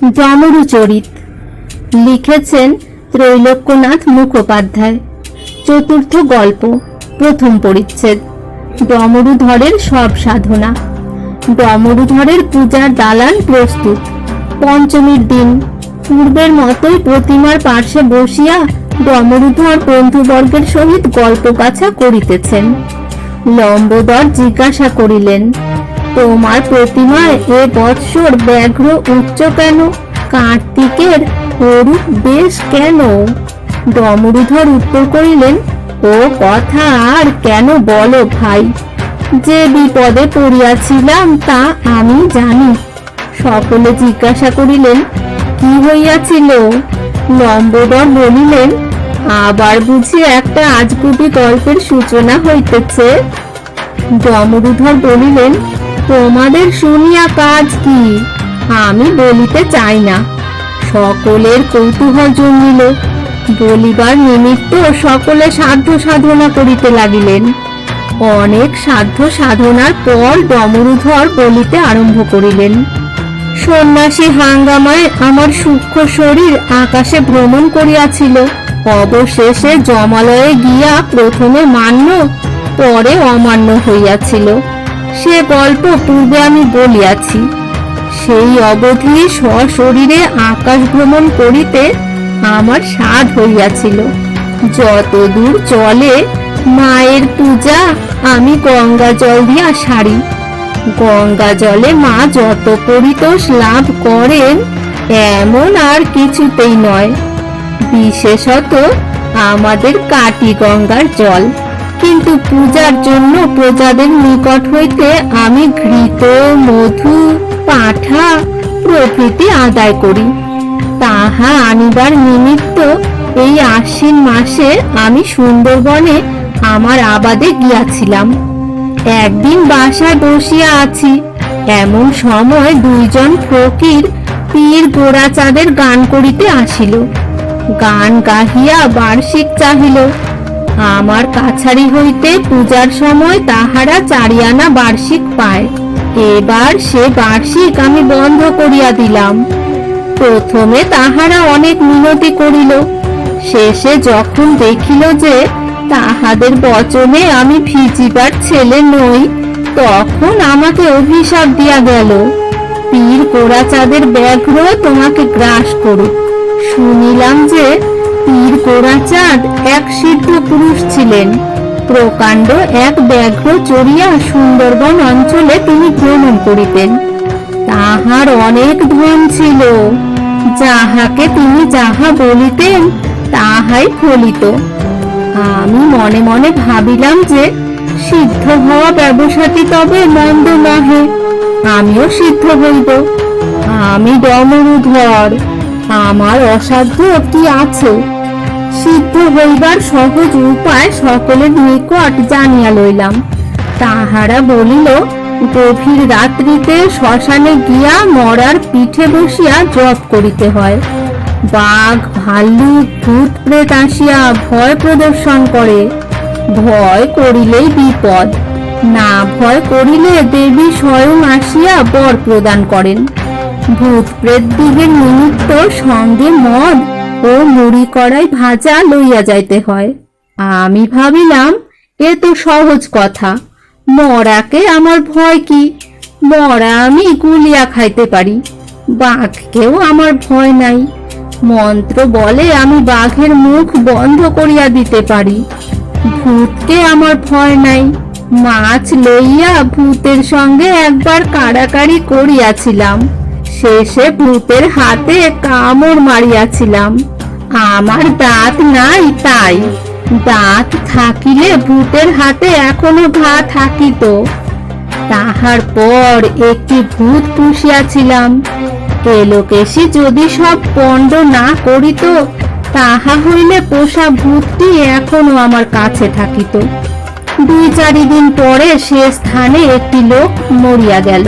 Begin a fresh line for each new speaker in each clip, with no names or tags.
ডমরুচরিত লিখেছেন ত্রৈলোক্যনাথ মুখোপাধ্যায়। চতুর্থ গল্প, প্রথম পরিচ্ছেদ। ডমরুধরের সব সাধনা। ডমরুধরের পূজার দালান প্রস্তুত। পঞ্চমীর দিন পূর্বের মতোই প্রতিমার পার্শ্বে বসিয়া ডমরুধর বন্ধুবর্গের সহিত গল্প কাছা করিতেছেন। লম্বোদর জিজ্ঞাসা করিলেন, তোমার প্রতিমায় এ বৎসর ব্যাঘ্র উচ্চ কেন? কার্তিকের অরূপ বেশ কেন? ডমরুধর উত্তর করিলেন, ও কথা আর কেন বলো ভাই, যে বিপদে পড়িয়াছিলাম তা আমি জানি। সকলে জিজ্ঞাসা করিলেন, কি হইয়াছিল? লম্বোদর বলিলেন, আবার বুঝি একটা আজগুবি গল্পের সূচনা হইতেছে। ডমরুধর বলিলেন, তোমাদের শুনিয়া কাজ কি? আমি বলিতে চাই না। সকলের কৌতূহল জন্মিল। বলিবার নিমিত্ত সকলে সাধ্য সাধনা করিতে লাগিলেন। অনেক সাধ্য সাধনার পর ডমরুধর বলিতে আরম্ভ করিলেন, সন্ন্যাসী হাঙ্গামায় আমার সূক্ষ্ম শরীর আকাশে ভ্রমণ করিয়াছিল। অবশেষে জমালয়ে গিয়া প্রথমে মান্য, পরে অমান্য হইয়াছিল। সে গল্প পূর্বে আমি বলিয়াছি। সেই অবধি সশরীরে আকাশ ভ্রমণ করিতে আমার সাধ হইয়াছিল। যতদূর চলে মায়ের পূজা আমি গঙ্গা জল দিয়া সারি। গঙ্গা জলে মা যত পরিতোষ লাভ করেন এমন আর কিছুতেই নয়। বিশেষত আমাদের কাটি গঙ্গার জল। কিন্তু পূজার জন্য প্রজাদের নিকট হইতে আমি ঘৃত, মধু, পাঁঠা প্রভৃতি আদায় করি। তাহা আনিবার নিমিত্ত এই আশ্বিন মাসে আমি সুন্দরবনে আমার আবাদে গিয়াছিলাম। একদিন বাসায় বসিয়া আছি, এমন সময় দুইজন ফকির পীর গোরাচাঁদের গান করিতে আসিল। গান গাহিয়া বার্ষিক চাহিল। আমার কাছারি হইতে পূজার সময় তাহারা 4 আনা বার্ষিক পায়। এবার সে বার্ষিক আমি বন্ধ করিয়া দিলাম। প্রথমে তাহারা অনেক মিনতি করিল। শেষে যখন দেখিল যে তাহাদের বচনে আমি ভিজিবার ছেলে নই, তখন আমাকে অভিশাপ দিয়া গেল, পীর গোরাচাঁদের ব্যাঘ্র তোমাকে গ্রাস করুক। শুনিলাম যে পীর গোরাচাঁদ এক সিদ্ধ পুরুষ ছিলেন। প্রকাণ্ড এক ব্যাঘ্র চড়িয়া সুন্দরবন অঞ্চলে তিনি ভ্রমণ করিতেন। তাহার অনেক ধন ছিল। যাহাকে তিনি যাহা বলিতেন তাহাই ফলিত। আমি মনে মনে ভাবিলাম যে সিদ্ধ হওয়া ব্যবসাটি তবে মন্দ নহে, আমিও সিদ্ধ হইব। আমি ডমরুধর, আমার অসাধ্য কি আছে? সিদ্ধ হইবার সহজ উপায় সকলের নিকট জানিয়া লইলাম। তাহারা বলিল, গভীর রাত্রিতে শ্মশানে গিয়া মরার পিঠে বসিয়া জপ করিতে হয়। বাঘ, ভাল্লুক, ভূত প্রেত আসিয়া ভয় প্রদর্শন করে। ভয় করিলেই বিপদ, না ভয় করিলে দেবী স্বয়ং আসিয়া বর প্রদান করেন। ভূত প্রেত দিগের নিমিত্ত সঙ্গে মদ ও মুড়ি কড়াই ভাজা লইয়া যাইতে হয়। আমি ভাবিলাম এ তো সহজ কথা, মরাকে আমার ভয় কি? মরা আমি গুলিয়া খাইতে পারি। বাঘকেও আমার ভয় নাই। মন্ত্র বলে আমি বাঘের মুখ বন্ধ করিয়া দিতে পারি। ভূতকে আমার ভয় নাই। মাছ লইয়া ভূতের সঙ্গে একবার কাড়াকাড়ি করিয়াছিলাম। শেষে ভূতের হাতে কামড় মারিয়াছিলাম। আমার দাঁত নাই তাই, দাঁত থাকিলে ভূতের হাতে এখনো ঘা থাকিত। তাহার পর একটি ভূত পুষিয়াছিলাম। এলোকেশি যদি সব পণ্ড না করিত, তাহা হইলে পোষা ভূতটি এখনো আমার কাছে থাকিত। 2-4 দিন পরে সে স্থানে একটি লোক মরিয়া গেল।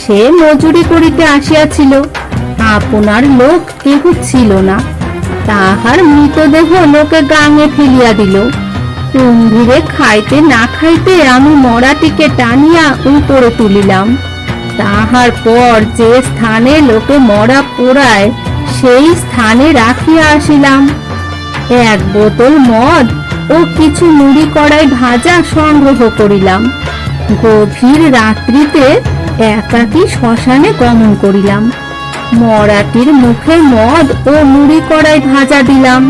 সে মজুরি করিতে আসিয়াছিল, আপনার লোক কেহ ছিল না। তাহার মৃতদেহ লোকে গাঙে ফেলিয়া দিল। কুম্ভীরে খাইতে না খাইতে আমি মরাটিকে টানিয়া উপরে তুলিলাম। তাহার পর যে স্থানে লোকে মরা পোড়ায় সেই স্থানে রাখিয়া আসিলাম। এক বোতল মদ ও কিছু মুড়ি কড়াই ভাজা সংগ্রহ করিলাম। গভীর রাত্রিতে একাকী শ্মশানে গমন করিলাম। মরাটির মুখে মদ ও মুড়ি কড়াই ভাজা দিলাম।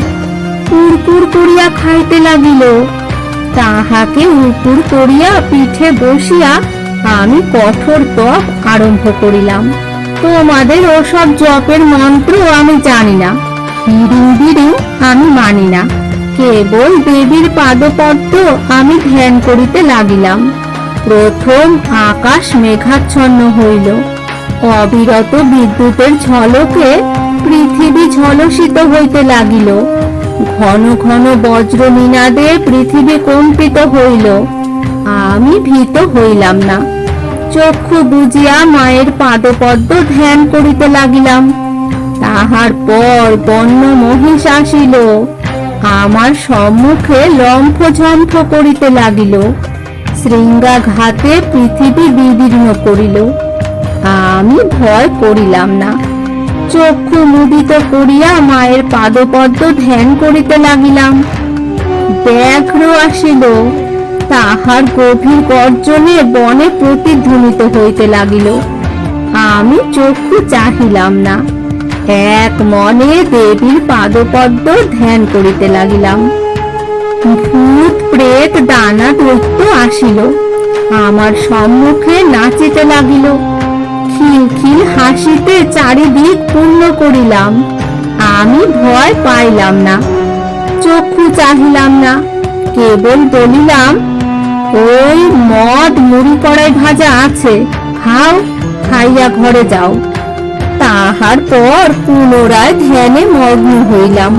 কুরকুর করিয়া খাইতে লাগিল। তাহাকে উপুর করিয়া পিঠে বসিয়া আমি কঠোর তপ আরম্ভ করিলাম। তোমাদের ওসব জপের মন্ত্র আমি জানি না, হিড়িং বিড়িং আমি মানি না। কেবল দেবীর পাদপদ্ম আমি ধ্যান করিতে লাগিলাম। প্রথম আকাশ মেঘাচ্ছন্ন হইল। অবিরত বিদ্যুতের ঝলকে পৃথিবী ঝলসিত হইতে লাগিল। ঘন ঘন বজ্র নিনাদে পৃথিবী কম্পিত হইল। আমি ভীত হইলাম না। চক্ষু বুজিয়া মায়ের পাদপদ্ম ধ্যান করিতে লাগিলাম। তাহার পর বন্য মহিষ আসিল, আমার সম্মুখে লম্ফ ঝম্ফ করিতে লাগিল। শৃঙ্গাঘাতে পৃথিবী বিদীর্ণ করিল। আমি ভয় করিলাম না। চক্ষু মুদিত করিয়া মায়ের পাদপদ্ম ধ্যান করিতে লাগিলাম। ব্যাঘ্র আসিল, তাহার গভীর গর্জনে বনে প্রতিধ্বনিত হইতে লাগিল। আমি চক্ষু চাহিলাম না, এক মনে দেবীর পাদপদ্ম ধ্যান করিতে লাগিলাম। ভূত প্রেত দানা দৈত্য আসিল, আমার সম্মুখে নাচিতে লাগিল। খিলখিল হাসিতে চারিদিক পূর্ণ করিলাম। আমি ভয় পাইলাম না, চক্ষু চাহিলাম না, কেবল বলিলাম, ওই মদ মুড়ি কড়াই ভাজা আছে, খাও, খাইয়া ঘরে যাও। তাহার পর পুনরায় ধ্যানে মগ্ন হইলাম।